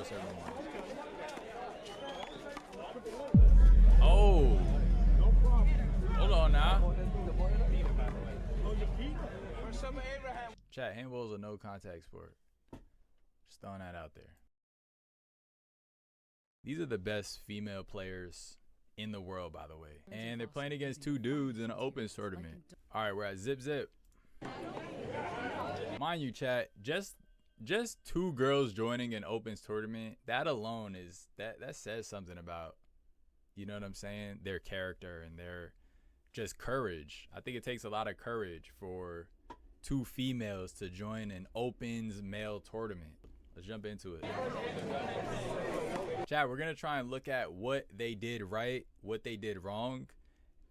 071. Oh. Hold on now. Chat, handball is a no contact sport. Just throwing that out there. These are the best female players in the world, by the way. And they're playing against two dudes in an opens tournament. All right, we're at zip zip. Mind you, chat, just two girls joining an opens tournament, that alone is, that says something about, you know what I'm saying, their character and their just courage. I think it takes a lot of courage for two females to join an opens male tournament. Let's jump into it. Chat, we're gonna try and look at what they did right, what they did wrong,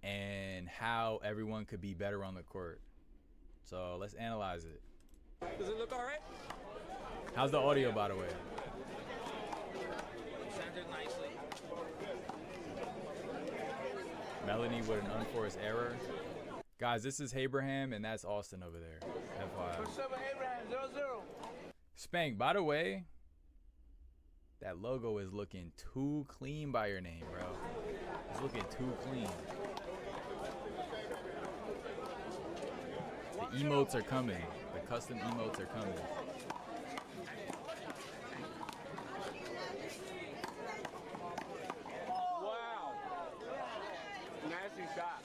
and how everyone could be better on the court. So let's analyze it. Does it look all right? How's the audio, by the way? Sounded nicely. Melanie with an unforced error. Guys, this is Abraham, and that's Austin over there. FYI. What's up, Abraham? 0-0. Spank, by the way, that logo is looking too clean by your name, bro. It's looking too clean. The emotes are coming. The custom emotes are coming. Wow. Nasty shot.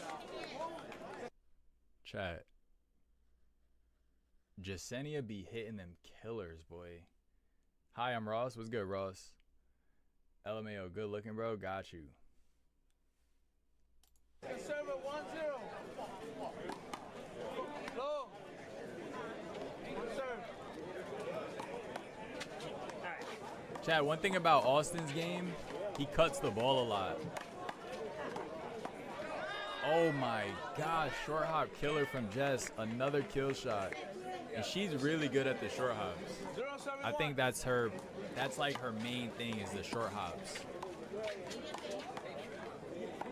Chat. Jasenia be hitting them killers, boy. Hi, I'm Ross. What's good, Ross? LMAO, good looking, bro. Got you. Server 1-0. Low. Chat, one thing about Austin's game, he cuts the ball a lot. Oh my gosh, short hop killer from Jess. Another kill shot. And she's really good at the short hops. I think that's like her main thing is the short hops.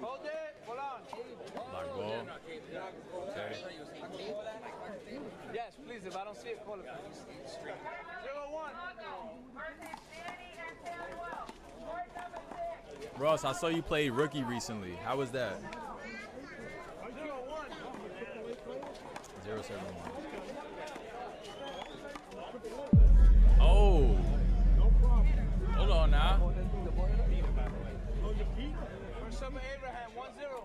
Hold it. Hold on. Block ball. Okay. Yes, please. If I don't see it, call it. 0-1. Ross, I saw you play rookie recently. How was that? 071. Oh. Hold on now. What's up, Abraham? 1-0.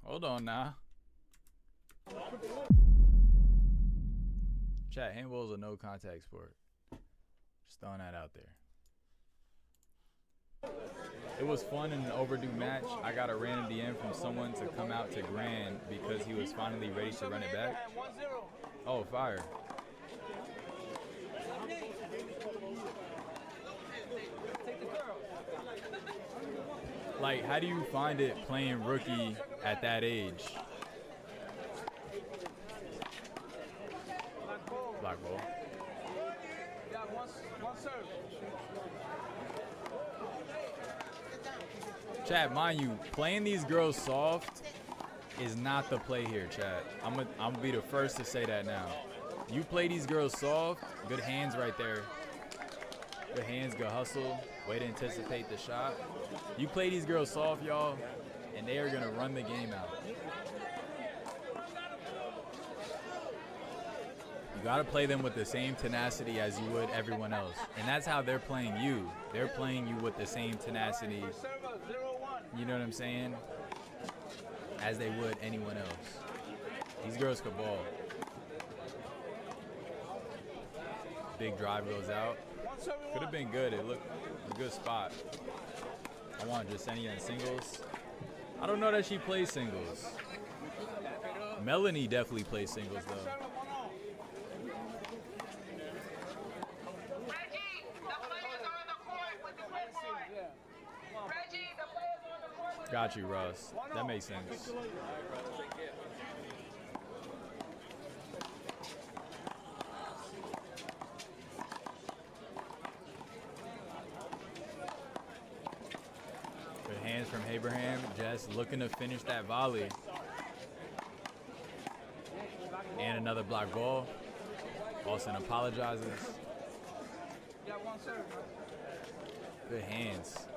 Hold on now. Chat, handball is a no contact sport. Just throwing that out there. It was fun in an overdue match. I got a random DM from someone to come out to Grand because he was finally ready to run it back. Oh, fire. Like, how do you find it playing rookie at that age? Black ball. Chat, mind you, playing these girls soft is not the play here, chat. I'm gonna be the first to say that now. You play these girls soft, good hands right there. Good hands, good hustle, way to anticipate the shot. You play these girls soft, y'all, and they are gonna run the game out. You gotta play them with the same tenacity as you would everyone else. And that's how they're playing you. They're playing you with the same tenacity, you know what I'm saying, as they would anyone else. These girls could ball. Big drive goes out. Could have been good. It looked a good spot. I want Jasenia in singles. I don't know that she plays singles. Melanie definitely plays singles though. Got you, Russ. That makes sense. Good hands from Abraham. Jess looking to finish that volley. And another block ball. Austin apologizes. Got one serve, man. Good hands,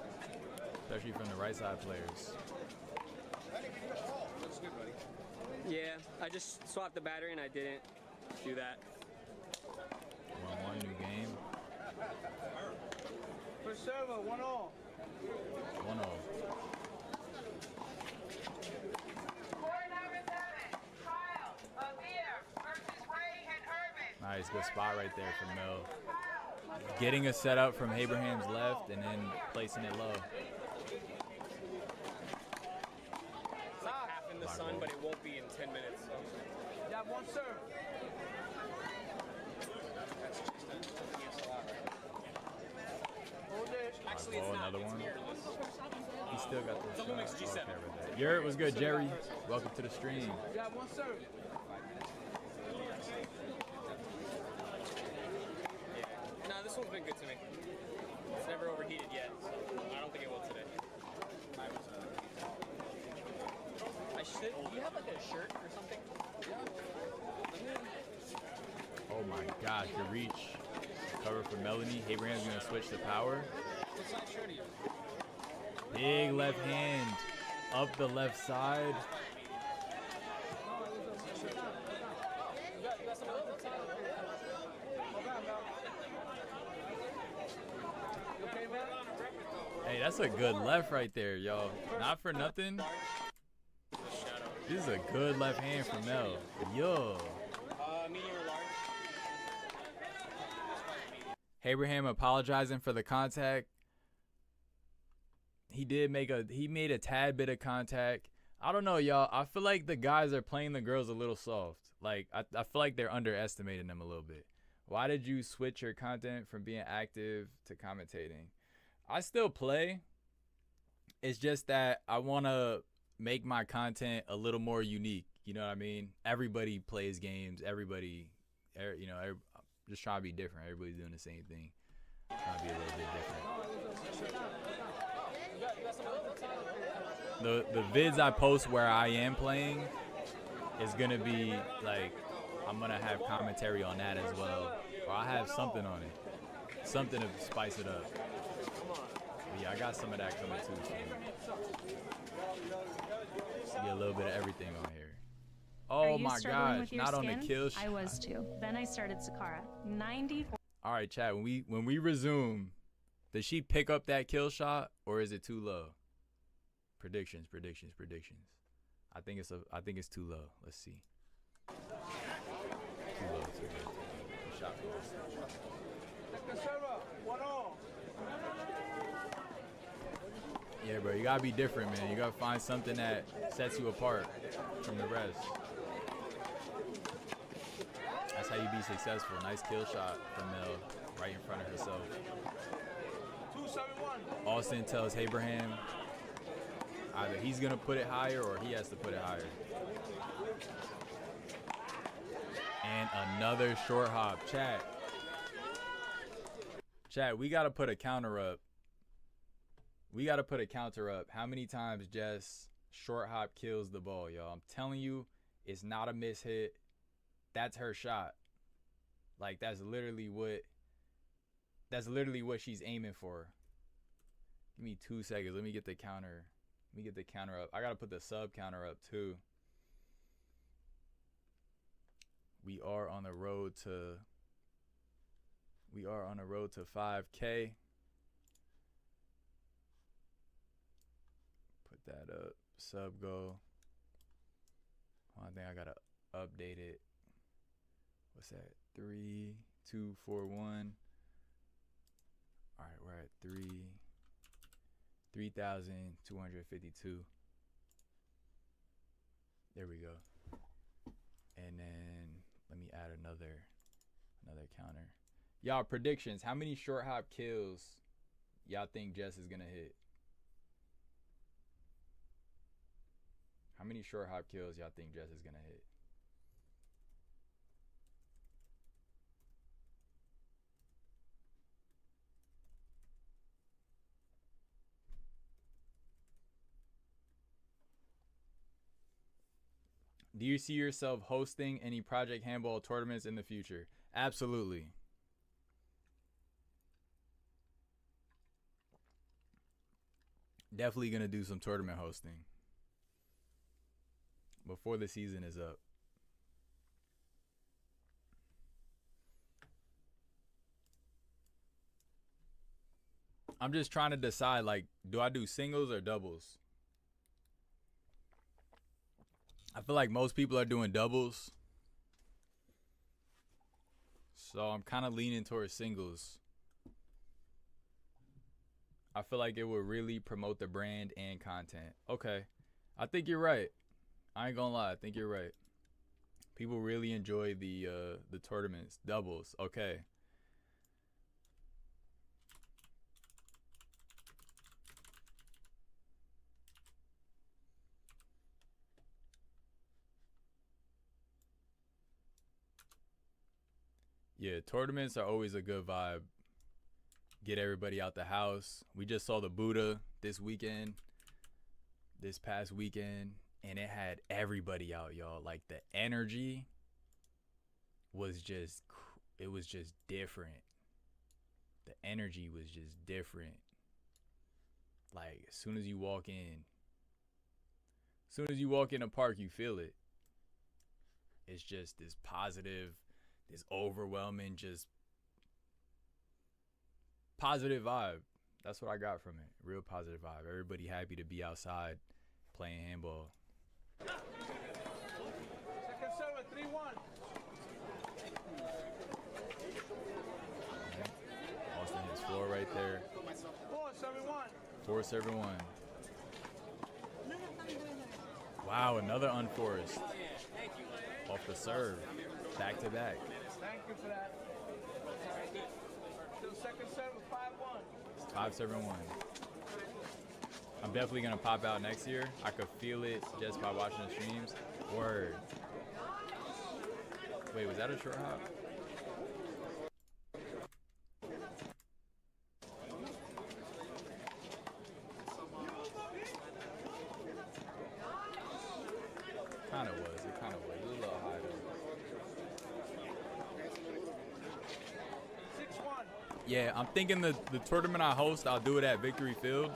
especially from the right side players. Looks good, buddy. Yeah, I just swapped the battery and I didn't do that. 1-1 new game. First server, 1-0. 1-0. Nice, good spot right there from Mel. Getting a setup from Abraham's left and then placing it low. It's like half in the sun, but it won't be in 10 minutes. So. Got one serve. Hold it. Actually, it's not. Another It's one. mirrorless. He still got the Double mix G7. Okay, right there. It was good, Jerry. Welcome to the stream. Got one serve. Yeah. No, this one's been good to me. It's never overheated yet. So I don't think it will today. I should. Do you have like a shirt or something? Oh my gosh, the reach. Cover for Melanie. Abraham's gonna switch to power. What size shirt are you? Big left hand up the left side. Hey, that's a good left right there, yo. Not for nothing. This is a good left hand from Mel. Yo. Medium or large? Abraham apologizing for the contact. He made a tad bit of contact. I don't know, y'all. I feel like the guys are playing the girls a little soft. Like, I feel like they're underestimating them a little bit. Why did you switch your content from being active to commentating? I still play. It's just that I want to make my content a little more unique. You know what I mean? Everybody plays games. Everybody, you know, I'm just trying to be different. Everybody's doing the same thing. Trying to be a little bit different. The vids I post where I am playing is going to be like, I'm going to have commentary on that as well. Or I have something on it. Something to spice it up. But yeah, I got some of that coming too. So get a little bit of everything on here. Oh my gosh, not on the kill shot. I was too. Then I started Sakara. 94. All right, chat. When we resume, does she pick up that kill shot or is it too low? Predictions. I think it's too low. Let's see. Too low. Shot close. Second server, 1-0. Yeah, bro, you gotta be different, man. You gotta find something that sets you apart from the rest. That's how you be successful. Nice kill shot from Mel, right in front of herself. 2-7-1. Austin tells Abraham either he's gonna put it higher or he has to put it higher. And another short hop. Chat, we gotta put a counter up. How many times Jess short hop kills the ball, y'all? I'm telling you, it's not a miss hit. That's her shot. Like, that's literally what she's aiming for. Give me 2 seconds. Let me get the counter up. I gotta put the sub counter up too. We are on the road to 5K. Put that up. Sub go. I think I gotta update it. What's that? 3,241. All right, we're at 3,252. There we go. And then let me add another counter. Y'all, predictions. How many short hop kills y'all think Jess is gonna hit? How many short hop kills y'all think Jess is gonna hit? Do you see yourself hosting any Project Handball tournaments in the future? Absolutely. Definitely gonna do some tournament hosting before the season is up. I'm just trying to decide, like, do I do singles or doubles? I feel like most people are doing doubles. So I'm kind of leaning towards singles. I feel like it would really promote the brand and content. Okay. I think you're right. I ain't gonna lie. I think you're right. People really enjoy the tournaments. Doubles. Okay. Yeah, tournaments are always a good vibe. Get everybody out the house. We just saw the Buddha this past weekend, and it had everybody out, y'all. Like, the energy was just, it was just different. The energy was just different. Like, as soon as you walk in a park, you feel it. It's just this positive, this overwhelming, just positive vibe. That's what I got from it. Real positive vibe. Everybody happy to be outside playing handball. Second server, 3-1. Austin hits floor right there. 4-7-1. Wow, another unforced. Off the serve. Back to back. Thank you for that. Still second server, 5-1. 5-7-1. I'm definitely gonna pop out next year. I could feel it just by watching the streams. Word. Wait, was that a short hop? Kinda was. It kinda was. It was a little high though. 6-1. Yeah, I'm thinking the tournament I host, I'll do it at Victory Field.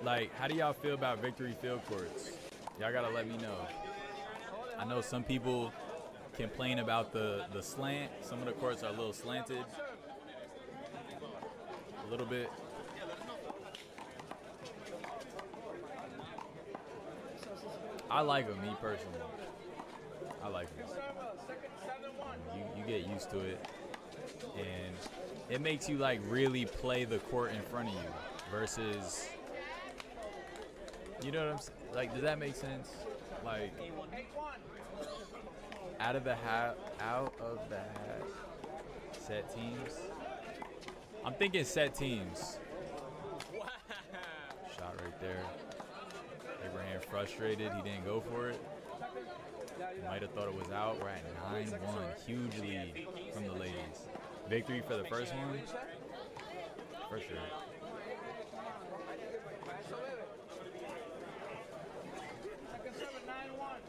Like, how do y'all feel about Victory Field courts? Y'all gotta let me know. I know some people complain about the slant. Some of the courts are a little slanted. A little bit. I like them, me personally. I like them. You get used to it. And it makes you, like, really play the court in front of you versus, you know what I'm saying? Like, does that make sense? Like, out of the hat, set teams. I'm thinking set teams. Shot right there. Abraham frustrated. He didn't go for it. Might have thought it was out. We're at 9-1. Huge lead from the ladies. Victory for the first one? For sure. Second server, 9-1.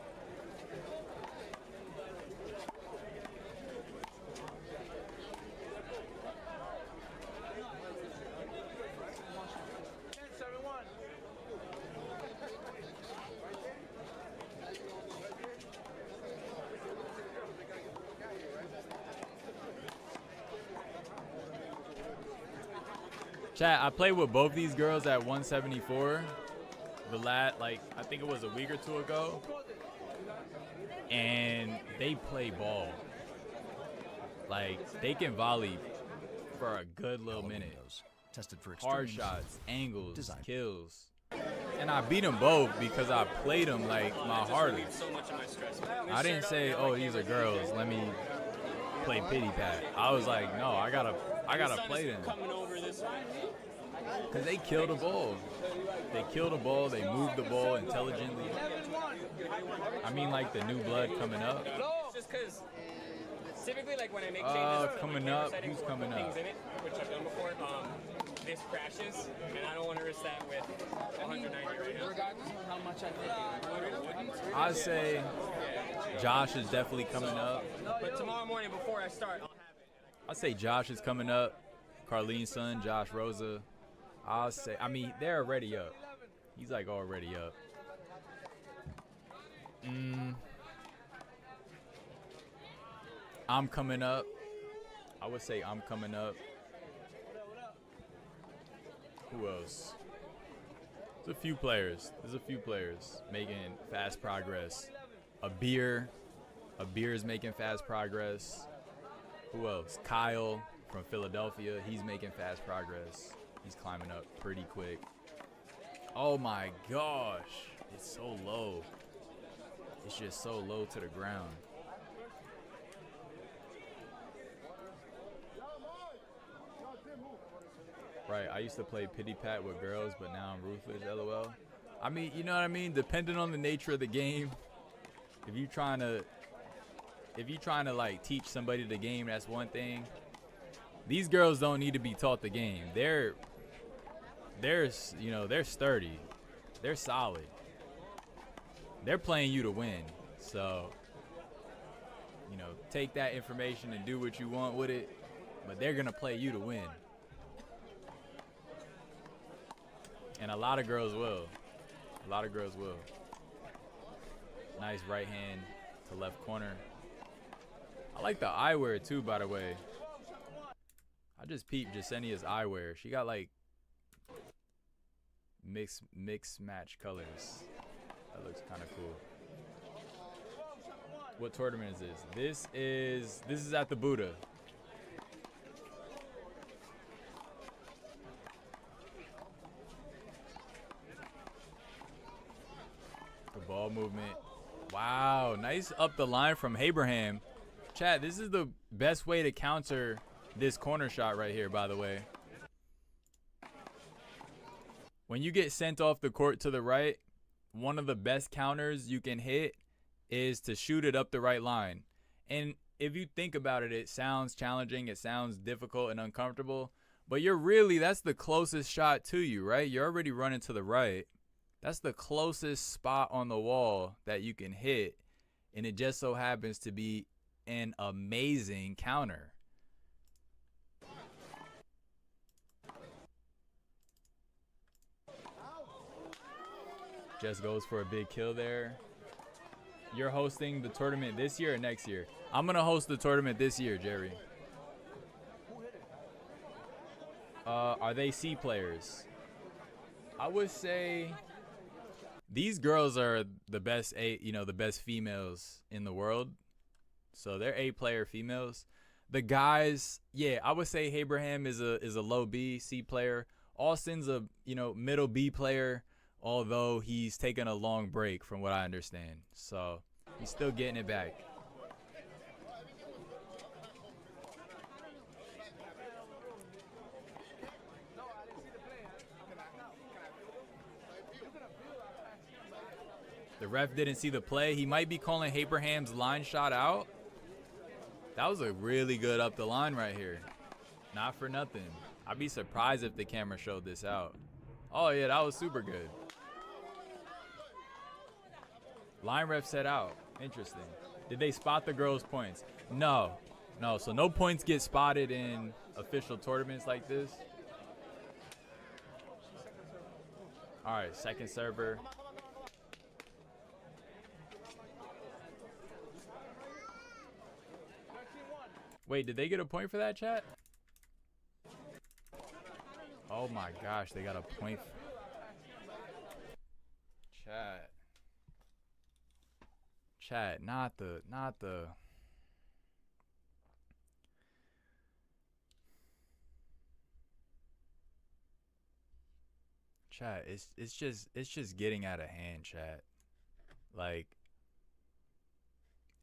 Chat, I played with both these girls at 174. I think it was a week or two ago. And they play ball. Like, they can volley for a good little minute. Tested for Hard extremes. shots, angles, Design. kills. And I beat them both because I played them like my hardest. So much of my stress. I didn't say, oh, these are girls, let me play pity pat. I was like, no, I gotta play them. Coming over this way. Because they kill the ball. They kill the ball, they move the ball intelligently. I mean, like the new blood coming up. It's just because typically, like when I make changes, coming like, up, settings who's or coming things up? in it, which I've done before, this crashes, and I don't want to risk that with 190 right now. Regardless of how much I think. I say Josh is definitely coming up. But tomorrow morning before I start, I'll have it. I say Josh is coming up. Carlene's son, Josh Rosa. I'll say, I mean, they're already up. He's like already up. I'm coming up. I would say I'm coming up. Who else? There's a few players. Making fast progress. A beer is making fast progress. Who else? Kyle from Philadelphia. He's making fast progress. He's climbing up pretty quick. Oh my gosh. It's so low. It's just so low to the ground. Right, I used to play pity pat with girls, but now I'm ruthless, LOL. I mean, you know what I mean? Depending on the nature of the game, if you trying to like teach somebody the game, that's one thing. These girls don't need to be taught the game. They're sturdy. They're solid. They're playing you to win. So, take that information and do what you want with it, but they're going to play you to win. And a lot of girls will. Nice right hand to left corner. I like the eyewear too, by the way. I just peeped Jasenia's eyewear. She got like mix match colors. That looks kind of cool. What tournament is this? This is at the Buddha. The ball movement. Wow, nice up the line from Abraham. Chat, this is the best way to counter this corner shot right here, by the way. When you get sent off the court to the right, one of the best counters you can hit is to shoot it up the right line. And if you think about it, it sounds challenging, it sounds difficult and uncomfortable, but that's the closest shot to you, right? You're already running to the right. That's the closest spot on the wall that you can hit, and it just so happens to be an amazing counter. Just goes for a big kill there. You're hosting the tournament this year or next year? I'm going to host the tournament this year, Jerry. Are they C players? I would say these girls are the best the best females in the world. So they're A player females. The guys, yeah, I would say Abraham is a low B, C player. Austin's a middle B player, although he's taken a long break from what I understand. So he's still getting it back. The ref didn't see the play. He might be calling Abraham's line shot out. That was a really good up the line right here. Not for nothing. I'd be surprised if the camera showed this out. Oh yeah, that was super good. Line ref set out. Interesting. Did they spot the girls' points? No. So no points get spotted in official tournaments like this. All right, second server. Wait, did they get a point for that, chat? Oh my gosh, they got a point. Chat, not the. Chat, it's just getting out of hand, chat. Like,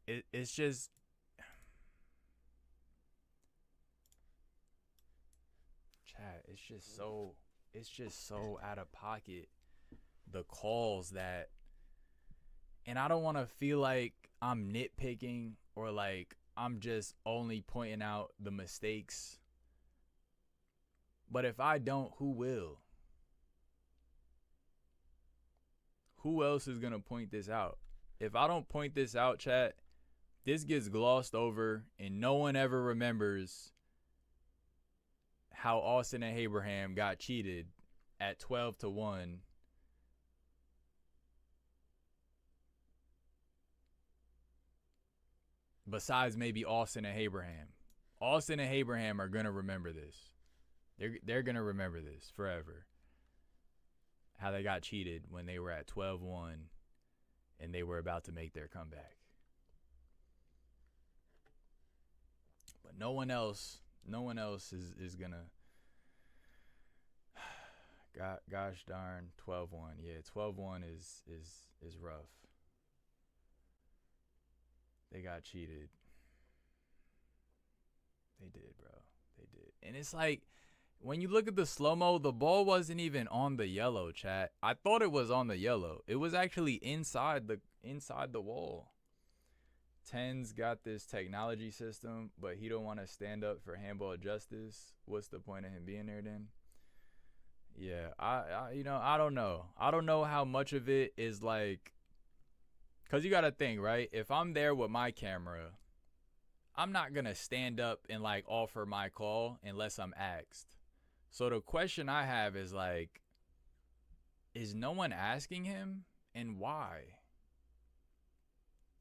it's just. Chat, it's just so out of pocket, the calls that, and I don't want to feel like I'm nitpicking or like I'm just only pointing out the mistakes, but if I don't, who will? Who else is gonna point this out? If I don't point this out, chat, this gets glossed over and no one ever remembers how Austin and Abraham got cheated at 12-1. Besides maybe Austin and Abraham. Austin and Abraham are going to remember this. They're going to remember this forever. How they got cheated when they were at 12-1 and they were about to make their comeback. But no one else is going to. Gosh darn, 12-1. Yeah, 12-1 is rough. They got cheated. They did, bro. They did. And it's like, when you look at the slow-mo, the ball wasn't even on the yellow, chat. I thought it was on the yellow. It was actually inside the wall. Tens got this technology system, but he don't want to stand up for handball justice. What's the point of him being there then? Yeah, I don't know. I don't know how much of it is like, because you got to think, right? If I'm there with my camera, I'm not going to stand up and like offer my call unless I'm asked. So the question I have is like, is no one asking him, and why?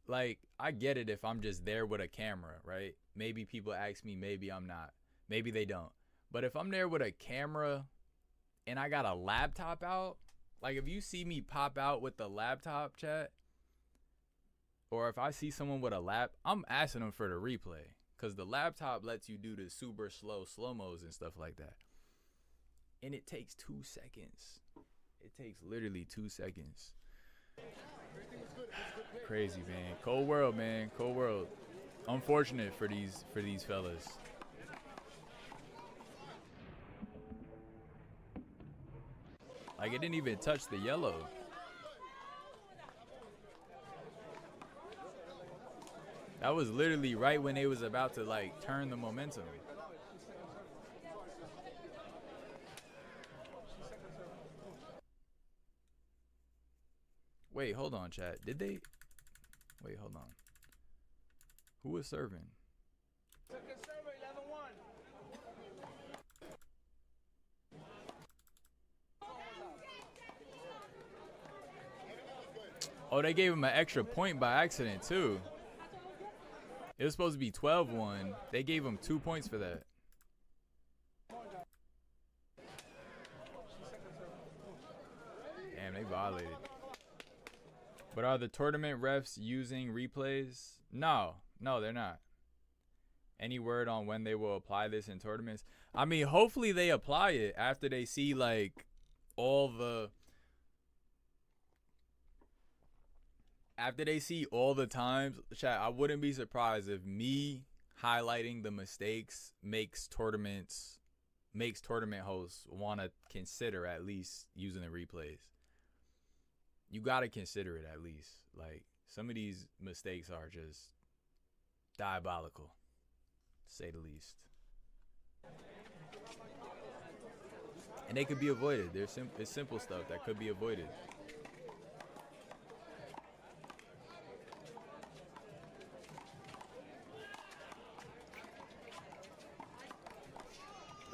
Like, I get it if I'm just there with a camera, right? Maybe people ask me, maybe I'm not. Maybe they don't. But if I'm there with a camera and I got a laptop out, like if you see me pop out with the laptop, chat, or if I see someone with a I'm asking them for the replay, because the laptop lets you do the super slow-mos and stuff like that. And it takes 2 seconds. It takes literally 2 seconds. Crazy, man. Cold world, man. Cold world. Unfortunate for these fellas. Like, it didn't even touch the yellow. That was literally right when they was about to like turn the momentum. Wait, hold on, chat. Did they? Wait, hold on. Who was serving? Oh, they gave him an extra point by accident, too. It was supposed to be 12-1. They gave him 2 points for that. Damn, they violated. But are the tournament refs using replays? No, they're not. Any word on when they will apply this in tournaments? I mean, hopefully they apply it after they see like all the times. Chat, I wouldn't be surprised if me highlighting the mistakes makes tournament hosts want to consider at least using the replays. You got to consider it at least. Like, some of these mistakes are just diabolical, to say the least. And they could be avoided. It's simple stuff that could be avoided.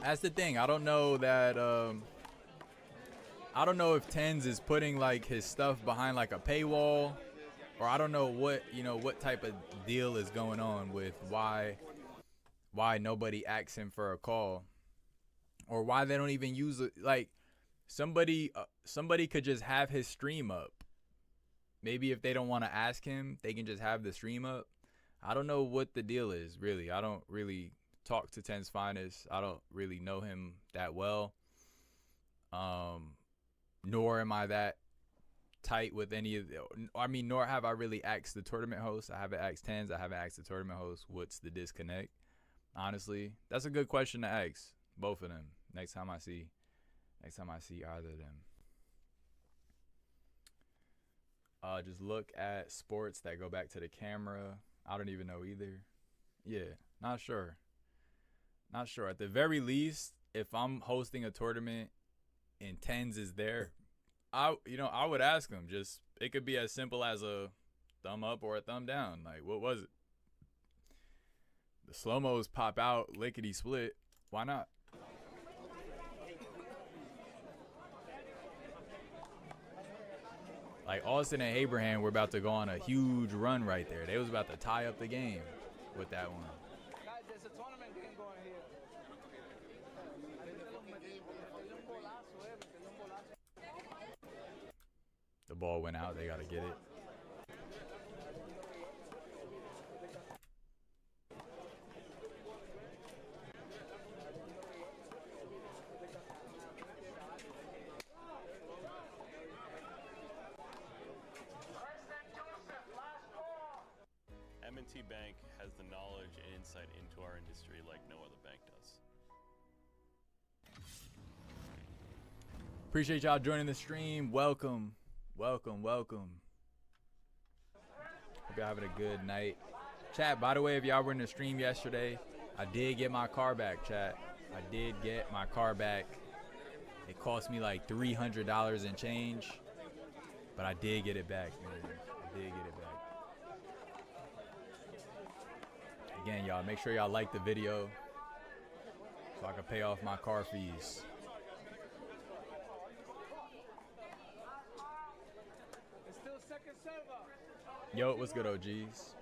That's the thing. I don't know that I don't know if Tens is putting like his stuff behind like a paywall, or I don't know what type of deal is going on with why nobody asks him for a call, or why they don't even use it. Like, somebody could just have his stream up. Maybe if they don't want to ask him, they can just have the stream up. I don't know what the deal is, really. I don't really talk to Ten's Finest. I don't really know him that well. Nor am I that tight with any of nor have I really asked the tournament host. I haven't asked Tens. I haven't asked the tournament host what's the disconnect. Honestly, that's a good question to ask both of them next time I see either of them. Just look at sports that go back to the camera. I don't even know either. Yeah, not sure. At the very least, if I'm hosting a tournament and Tens is there, I would ask him. Just, it could be as simple as a thumb up or a thumb down. Like, what was it? The slow-mos pop out lickety split. Why not? Like Austin and Abraham were about to go on a huge run right there. They was about to tie up the game with that one. Guys, there's a tournament game going here. The ball went out. They got to get it. M&T Bank has the knowledge and insight into our industry like no other bank does. Appreciate y'all joining the stream. Welcome, welcome, welcome. Hope y'all having a good night. Chat, by the way, if y'all were in the stream yesterday, I did get my car back, chat. I did get my car back. It cost me like $300 and change, but I did get it back, man. I did get it back. Again, y'all, make sure y'all like the video so I can pay off my car fees. It's still second server. Yo, what's good, OGs?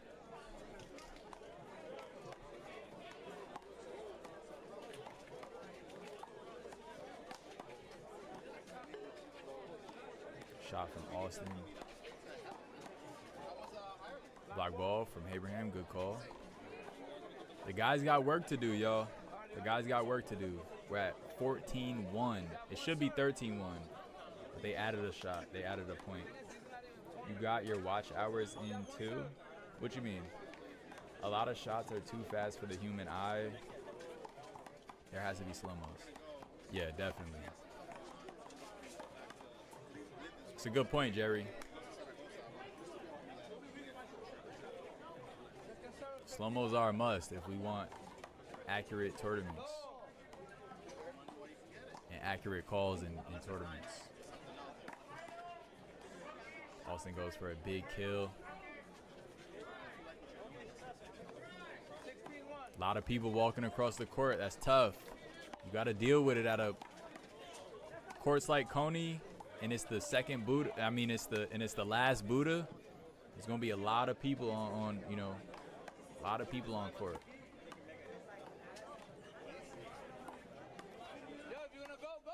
Shot from Austin. Block ball from Abraham, good call. The guys got work to do, y'all. The guys got work to do. We're at 14-1. It should be 13-1. But they added a shot. They added a point. You got your watch hours in too? What you mean? A lot of shots are too fast for the human eye. There has to be slow-mos. Yeah, definitely. It's a good point, Jerry. Slow-mos are a must if we want accurate tournaments and accurate calls in tournaments. Austin goes for a big kill. A lot of people walking across the court. That's tough. You got to deal with it at a courts like Coney, and it's the second Buddha. I mean, it's the last Buddha. There's gonna be a lot of people on you know. A lot of people on court. Yo, if you wanna go, go.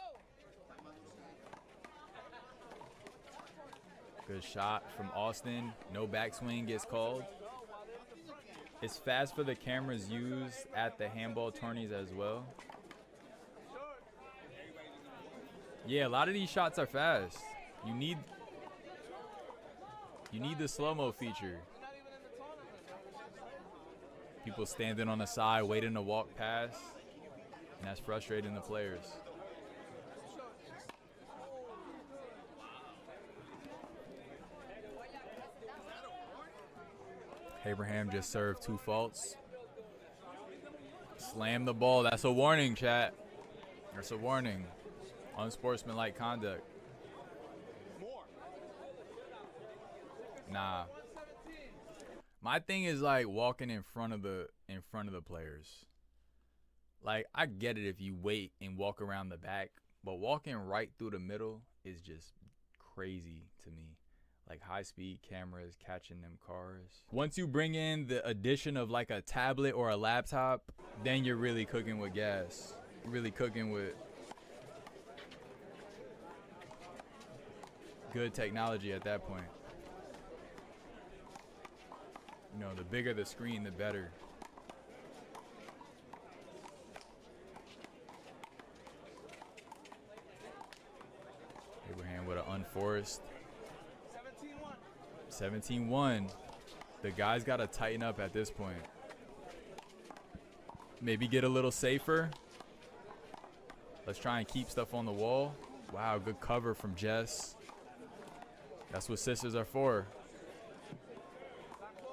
Good shot from Austin. No backswing gets called. It's fast for the cameras used at the handball tourneys as well. Yeah, a lot of these shots are fast. You need the slow-mo feature. People standing on the side waiting to walk past, and that's frustrating the players. Abraham just served 2 faults. Slam the ball. That's a warning, chat. That's a warning. Unsportsmanlike conduct. Nah. My thing is like walking in front of the players. Like, I get it if you wait and walk around the back, but walking right through the middle is just crazy to me. Like high-speed cameras catching them cars. Once you bring in the addition of like a tablet or a laptop, then you're really cooking with gas. Really cooking with good technology at that point. You know, the bigger the screen, the better. Abraham with an unforced. 17-1. The guys got to tighten up at this point. Maybe get a little safer. Let's try and keep stuff on the wall. Wow, good cover from Jess. That's what sisters are for.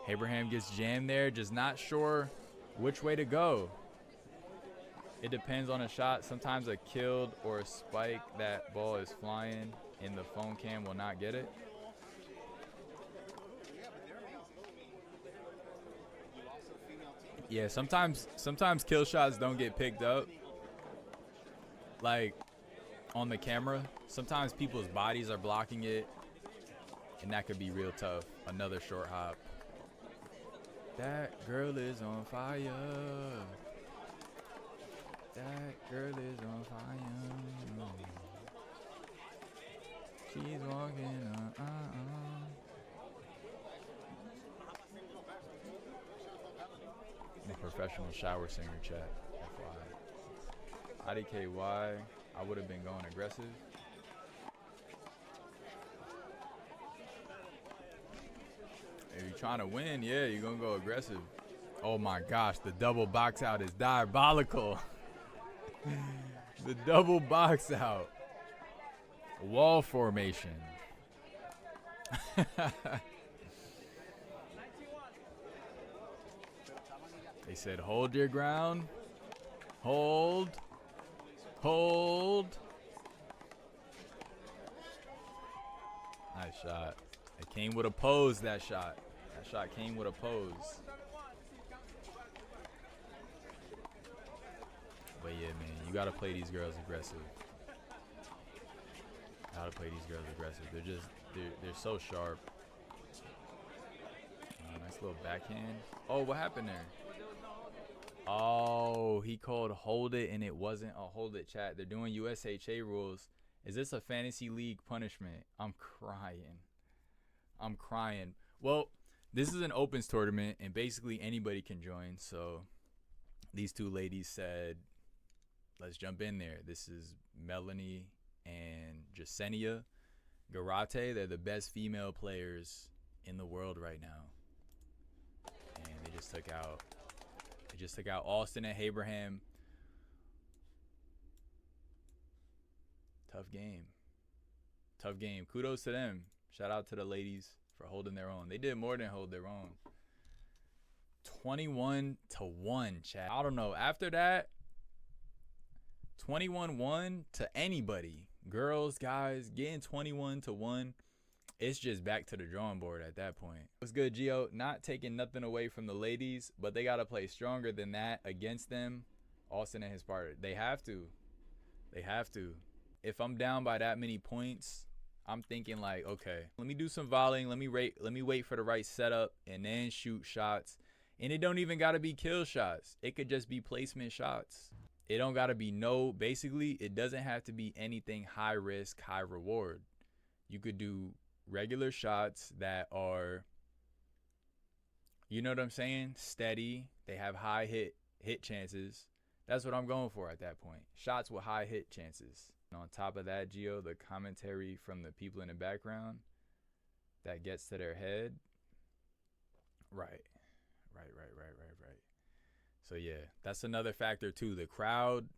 Abraham gets jammed there, just not sure which way to go. It depends on a shot. Sometimes a killed or a spike, that ball is flying and the phone cam will not get it. Yeah, sometimes kill shots don't get picked up. Like on the camera, sometimes people's bodies are blocking it. And that could be real tough. Another short hop. That girl is on fire. That girl is on fire. She's walking I'm a professional shower singer, chat. FYI. IDKY, I would have been going aggressive. If you're trying to win, yeah, you're going to go aggressive. Oh my gosh, the double box out is diabolical. The double box out. Wall formation. They said, hold your ground. Hold. Hold. Nice shot. It came with a pose, that shot. That shot came with a pose. But yeah, man, you gotta play these girls aggressive. Gotta play these girls aggressive. They're so sharp. Nice little backhand. Oh, what happened there? Oh, he called hold it and it wasn't a hold it, chat. They're doing USHA rules. Is this a fantasy league punishment? I'm crying. I'm crying. Well, this is an opens tournament and basically anybody can join. So these two ladies said, let's jump in there. This is Melanie and Jasenia Garate. They're the best female players in the world right now. And they just took out Austin and Abraham. Tough game. Tough game. Kudos to them. Shout out to the ladies for holding their own. They did more than hold their own. 21-1, chat. I don't know. After that, 21-1 to anybody. Girls, guys, getting 21-1. It's just back to the drawing board at that point. What's good, Gio? Not taking nothing away from the ladies, but they got to play stronger than that against them. Austin and his partner. They have to. They have to. If I'm down by that many points, I'm thinking like, okay, let me do some volleying. Let me wait for the right setup and then shoot shots. And it don't even got to be kill shots. It could just be placement shots. It don't got to be basically, it doesn't have to be anything high risk, high reward. You could do regular shots that are, you know what I'm saying? Steady. They have high hit chances. That's what I'm going for at that point. Shots with high hit chances. And on top of that, Gio, the commentary from the people in the background that gets to their head. Right. So yeah, that's another factor too. The crowd,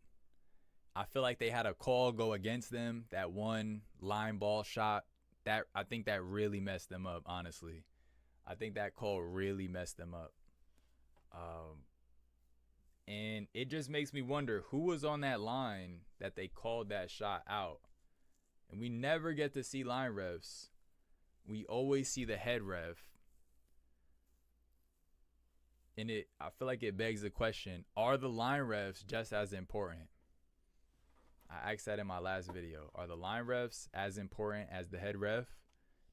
I feel like they had a call go against them. That one line ball shot, that I think that really messed them up, honestly. I think that call really messed them up. And it just makes me wonder who was on that line that they called that shot out. And we never get to see line refs. We always see the head ref. And I feel like it begs the question, are the line refs just as important? I asked that in my last video. Are the line refs as important as the head ref?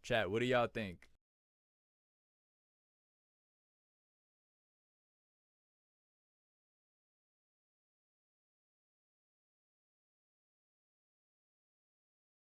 Chat, what do y'all think?